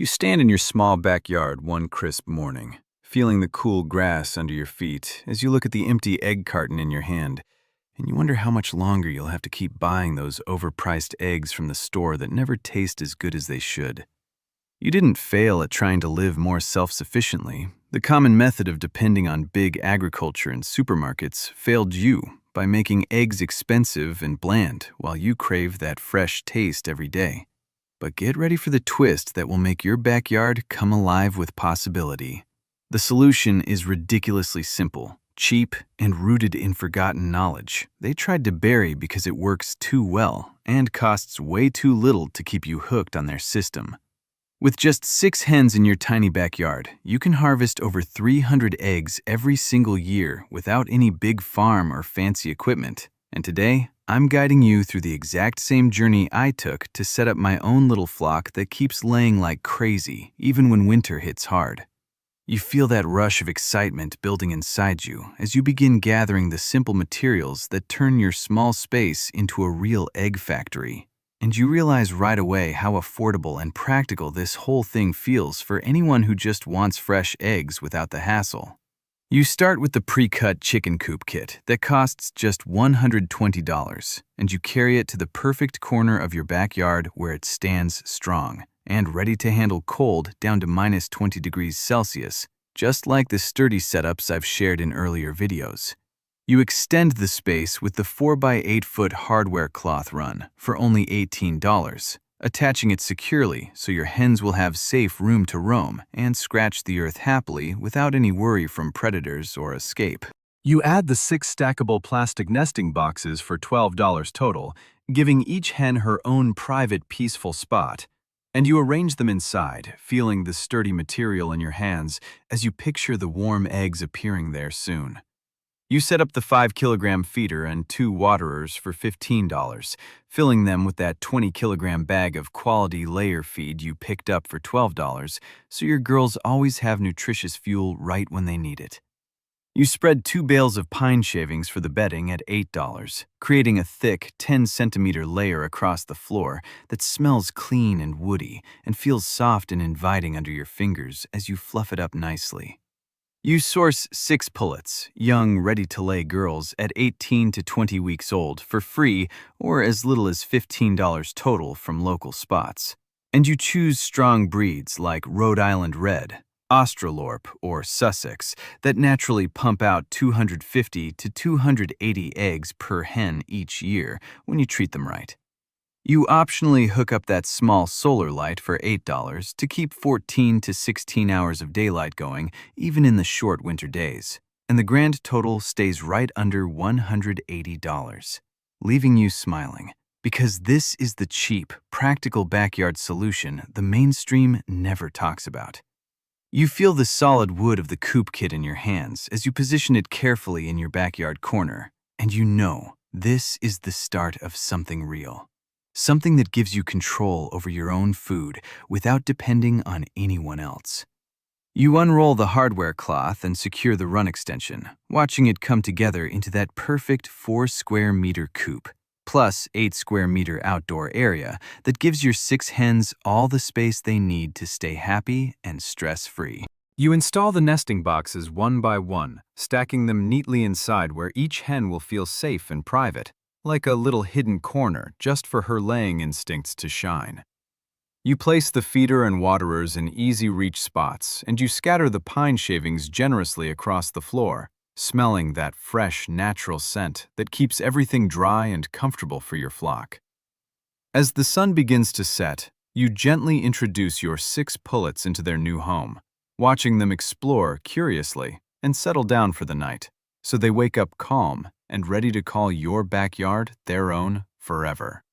You stand in your small backyard one crisp morning, feeling the cool grass under your feet as you look at the empty egg carton in your hand, and you wonder how much longer you'll have to keep buying those overpriced eggs from the store that never taste as good as they should. You didn't fail at trying to live more self-sufficiently. The common method of depending on big agriculture and supermarkets failed you by making eggs expensive and bland while you crave that fresh taste every day. But get ready for the twist that will make your backyard come alive with possibility. The solution is ridiculously simple, cheap, and rooted in forgotten knowledge they tried to bury because it works too well and costs way too little to keep you hooked on their system. With just 6 hens in your tiny backyard, you can harvest over 300 eggs every single year without any big farm or fancy equipment. And today, I'm guiding you through the exact same journey I took to set up my own little flock that keeps laying like crazy, even when winter hits hard. You feel that rush of excitement building inside you as you begin gathering the simple materials that turn your small space into a real egg factory. And you realize right away how affordable and practical this whole thing feels for anyone who just wants fresh eggs without the hassle. You start with the pre-cut chicken coop kit that costs just $120, and you carry it to the perfect corner of your backyard where it stands strong and ready to handle cold down to minus 20 degrees Celsius, just like the sturdy setups I've shared in earlier videos. You extend the space with the 4x8-foot hardware cloth run for only $18, attaching it securely so your hens will have safe room to roam and scratch the earth happily without any worry from predators or escape. You add the 6 stackable plastic nesting boxes for $12 total, giving each hen her own private, peaceful spot. And you arrange them inside, feeling the sturdy material in your hands as you picture the warm eggs appearing there soon. You set up the 5-kilogram feeder and 2 waterers for $15, filling them with that 20-kilogram bag of quality layer feed you picked up for $12, so your girls always have nutritious fuel right when they need it. You spread 2 bales of pine shavings for the bedding at $8, creating a thick 10-centimeter layer across the floor that smells clean and woody and feels soft and inviting under your fingers as you fluff it up nicely. You source 6 pullets, young, ready-to-lay girls at 18 to 20 weeks old for free or as little as $15 total from local spots. And you choose strong breeds like Rhode Red, Australorp, or Sussex that naturally pump out 250 to 280 eggs per hen each year when you treat them right. You optionally hook up that small solar light for $8 to keep 14 to 16 hours of daylight going, even in the short winter days. And the grand total stays right under $180, leaving you smiling. Because this is the cheap, practical backyard solution the mainstream never talks about. You feel the solid wood of the coop kit in your hands as you position it carefully in your backyard corner. And you know this is the start of something real. Something that gives you control over your own food without depending on anyone else. You unroll the hardware cloth and secure the run extension, watching it come together into that perfect 4-square-meter coop, plus 8-square-meter outdoor area that gives your 6 hens all the space they need to stay happy and stress-free. You install the nesting boxes one by one, stacking them neatly inside where each hen will feel safe and private, like a little hidden corner just for her laying instincts to shine. You place the feeder and waterers in easy-reach spots, and you scatter the pine shavings generously across the floor, smelling that fresh, natural scent that keeps everything dry and comfortable for your flock. As the sun begins to set, you gently introduce your 6 pullets into their new home, watching them explore curiously and settle down for the night, so they wake up calm and ready to call your backyard their own forever.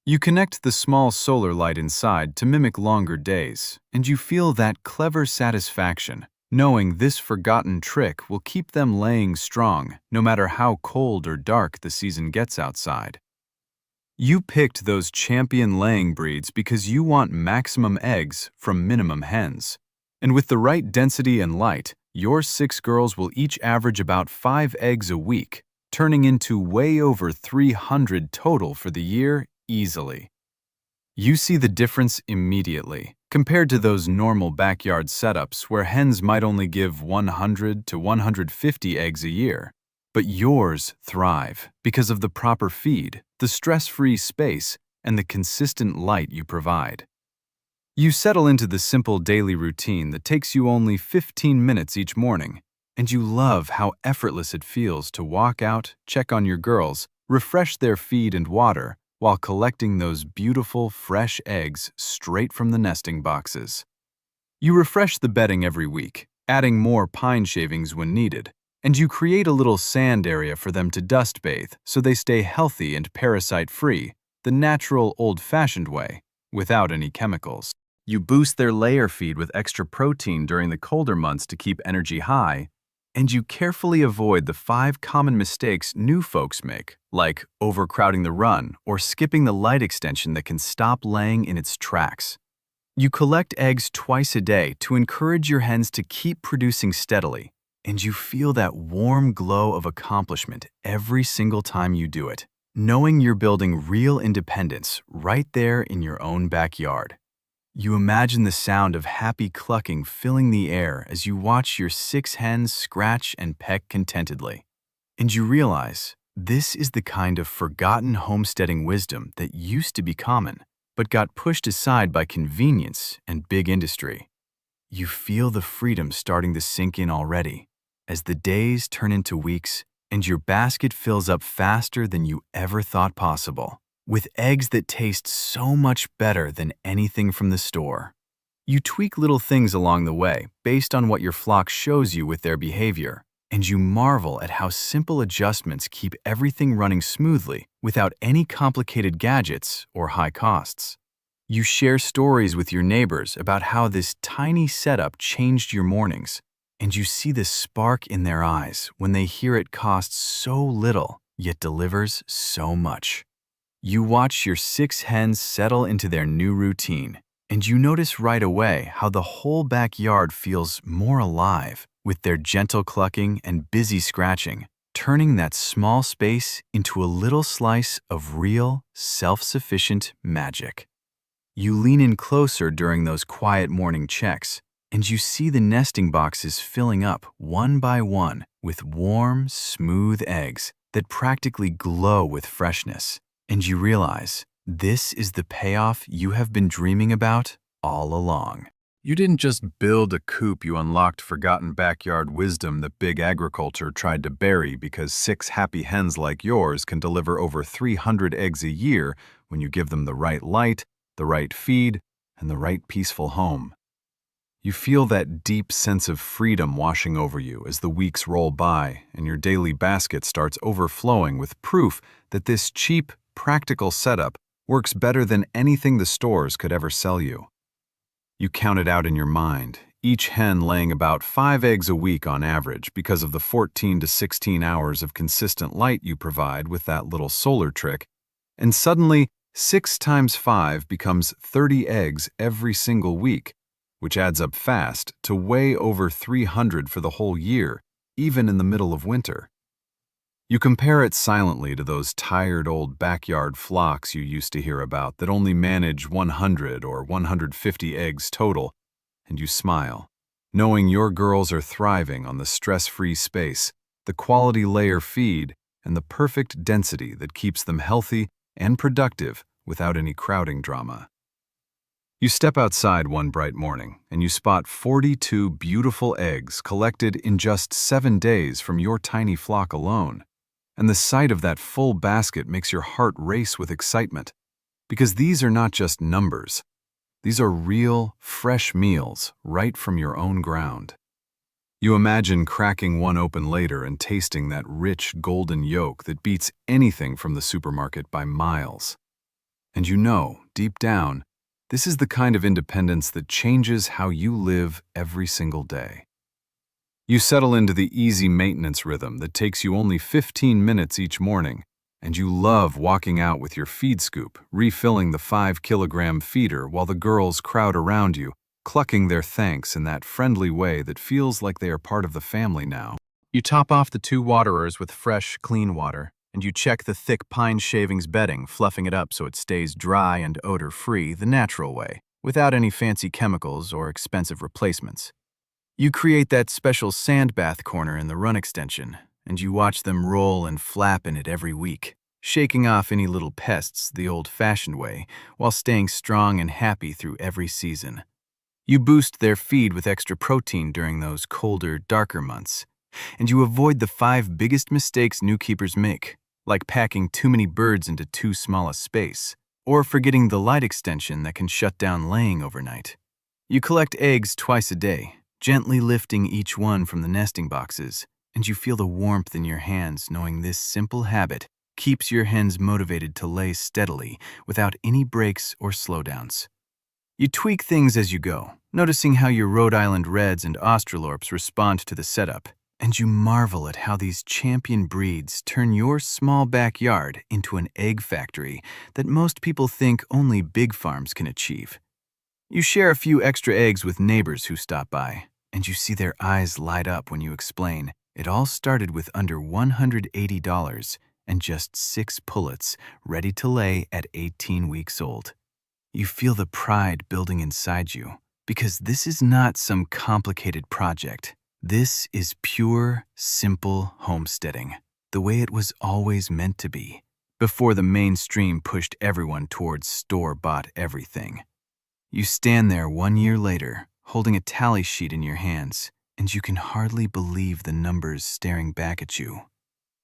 You connect the small solar light inside to mimic longer days, and you feel that clever satisfaction, knowing this forgotten trick will keep them laying strong no matter how cold or dark the season gets outside. You picked those champion laying breeds because you want maximum eggs from minimum hens. And with the right density and light, your 6 girls will each average about 5 eggs a week, turning into way over 300 total for the year easily. You see the difference immediately, compared to those normal backyard setups where hens might only give 100 to 150 eggs a year. But yours thrive because of the proper feed, the stress-free space, and the consistent light you provide. You settle into the simple daily routine that takes you only 15 minutes each morning, and you love how effortless it feels to walk out, check on your girls, refresh their feed and water, while collecting those beautiful, fresh eggs straight from the nesting boxes. You refresh the bedding every week, adding more pine shavings when needed, and you create a little sand area for them to dust bathe so they stay healthy and parasite-free, the natural, old-fashioned way, without any chemicals. You boost their layer feed with extra protein during the colder months to keep energy high, and you carefully avoid the 5 common mistakes new folks make, like overcrowding the run or skipping the light extension that can stop laying in its tracks. You collect eggs twice a day to encourage your hens to keep producing steadily, and you feel that warm glow of accomplishment every single time you do it, knowing you're building real independence right there in your own backyard. You imagine the sound of happy clucking filling the air as you watch your 6 hens scratch and peck contentedly. And you realize this is the kind of forgotten homesteading wisdom that used to be common, but got pushed aside by convenience and big industry. You feel the freedom starting to sink in already, as the days turn into weeks and your basket fills up faster than you ever thought possible, with eggs that taste so much better than anything from the store. You tweak little things along the way based on what your flock shows you with their behavior, and you marvel at how simple adjustments keep everything running smoothly without any complicated gadgets or high costs. You share stories with your neighbors about how this tiny setup changed your mornings, and you see the spark in their eyes when they hear it costs so little yet delivers so much. You watch your 6 hens settle into their new routine, and you notice right away how the whole backyard feels more alive with their gentle clucking and busy scratching, turning that small space into a little slice of real, self-sufficient magic. You lean in closer during those quiet morning checks, and you see the nesting boxes filling up one by one with warm, smooth eggs that practically glow with freshness. And you realize this is the payoff you have been dreaming about all along. You didn't just build a coop, you unlocked forgotten backyard wisdom that big agriculture tried to bury because 6 happy hens like yours can deliver over 300 eggs a year when you give them the right light, the right feed, and the right peaceful home. You feel that deep sense of freedom washing over you as the weeks roll by and your daily basket starts overflowing with proof that this cheap, practical setup works better than anything the stores could ever sell you. You count it out in your mind, each hen laying about 5 eggs a week on average because of the 14 to 16 hours of consistent light you provide with that little solar trick, and suddenly 6 times 5 becomes 30 eggs every single week, which adds up fast to way over 300 for the whole year, even in the middle of winter. You compare it silently to those tired old backyard flocks you used to hear about that only manage 100 or 150 eggs total, and you smile, knowing your girls are thriving on the stress-free space, the quality layer feed, and the perfect density that keeps them healthy and productive without any crowding drama. You step outside one bright morning and you spot 42 beautiful eggs collected in just 7 days from your tiny flock alone. And the sight of that full basket makes your heart race with excitement, because these are not just numbers. These are real, fresh meals right from your own ground. You imagine cracking one open later and tasting that rich golden yolk that beats anything from the supermarket by miles. And you know, deep down, this is the kind of independence that changes how you live every single day. You settle into the easy maintenance rhythm that takes you only 15 minutes each morning, and you love walking out with your feed scoop, refilling the 5-kilogram feeder while the girls crowd around you, clucking their thanks in that friendly way that feels like they are part of the family now. You top off the 2 waterers with fresh, clean water, and and you check the thick pine shavings bedding, fluffing it up so it stays dry and odor-free the natural way, without any fancy chemicals or expensive replacements. You create that special sand bath corner in the run extension, and you watch them roll and flap in it every week, shaking off any little pests the old-fashioned way while staying strong and happy through every season. You boost their feed with extra protein during those colder, darker months, and you avoid the 5 biggest mistakes new keepers make, like packing too many birds into too small a space, or forgetting the light extension that can shut down laying overnight. You collect eggs twice a day, gently lifting each one from the nesting boxes, and you feel the warmth in your hands knowing this simple habit keeps your hens motivated to lay steadily without any breaks or slowdowns. You tweak things as you go, noticing how your Rhode Island Reds and Australorps respond to the setup, and you marvel at how these champion breeds turn your small backyard into an egg factory that most people think only big farms can achieve. You share a few extra eggs with neighbors who stop by, and you see their eyes light up when you explain it all started with under $180 and just 6 pullets ready to lay at 18 weeks old. You feel the pride building inside you, because this is not some complicated project. This is pure, simple homesteading, the way it was always meant to be, before the mainstream pushed everyone towards store-bought everything. You stand there 1 year later, holding a tally sheet in your hands, and you can hardly believe the numbers staring back at you.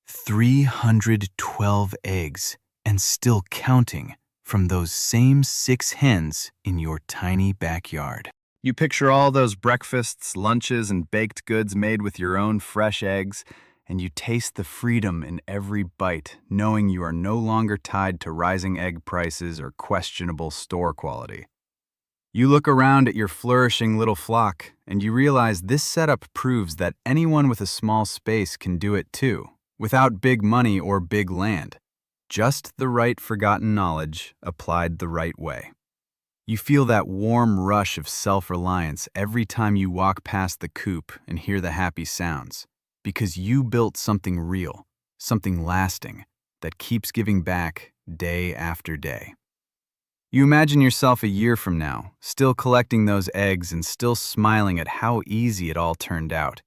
312 eggs, and still counting, from those same 6 hens in your tiny backyard. You picture all those breakfasts, lunches, and baked goods made with your own fresh eggs, and you taste the freedom in every bite, knowing you are no longer tied to rising egg prices or questionable store quality. You look around at your flourishing little flock, and you realize this setup proves that anyone with a small space can do it too, without big money or big land. Just the right forgotten knowledge applied the right way. You feel that warm rush of self-reliance every time you walk past the coop and hear the happy sounds, because you built something real, something lasting, that keeps giving back day after day. You imagine yourself a year from now, still collecting those eggs and still smiling at how easy it all turned out.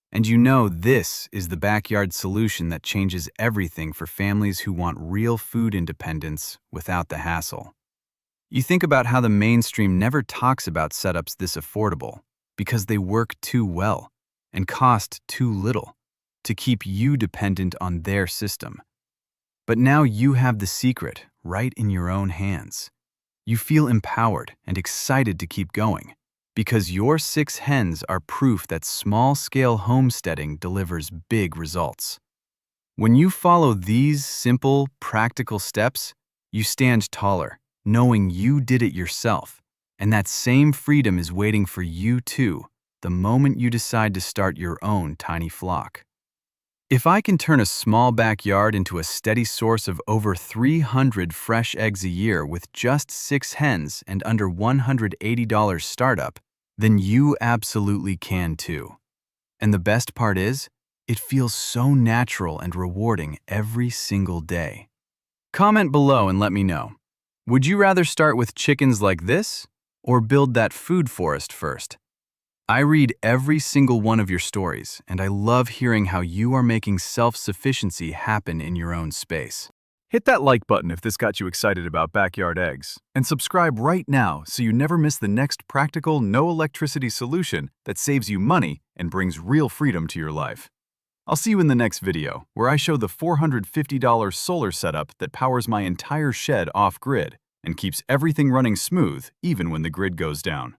And you know this is the backyard solution that changes everything for families who want real food independence without the hassle. You think about how the mainstream never talks about setups this affordable because they work too well and cost too little to keep you dependent on their system. But now you have the secret right in your own hands. You feel empowered and excited to keep going because your 6 hens are proof that small-scale homesteading delivers big results. When you follow these simple, practical steps, you stand taller, knowing you did it yourself, and that same freedom is waiting for you too the moment you decide to start your own tiny flock. If I can turn a small backyard into a steady source of over 300 fresh eggs a year with just 6 hens and under $180 startup, then you absolutely can too. And the best part is, it feels so natural and rewarding every single day. Comment below and let me know. Would you rather start with chickens like this or build that food forest first? I read every single one of your stories, and I love hearing how you are making self-sufficiency happen in your own space. Hit that like button if this got you excited about backyard eggs, and subscribe right now so you never miss the next practical, no-electricity solution that saves you money and brings real freedom to your life. I'll see you in the next video, where I show the $450 solar setup that powers my entire shed off-grid and keeps everything running smooth even when the grid goes down.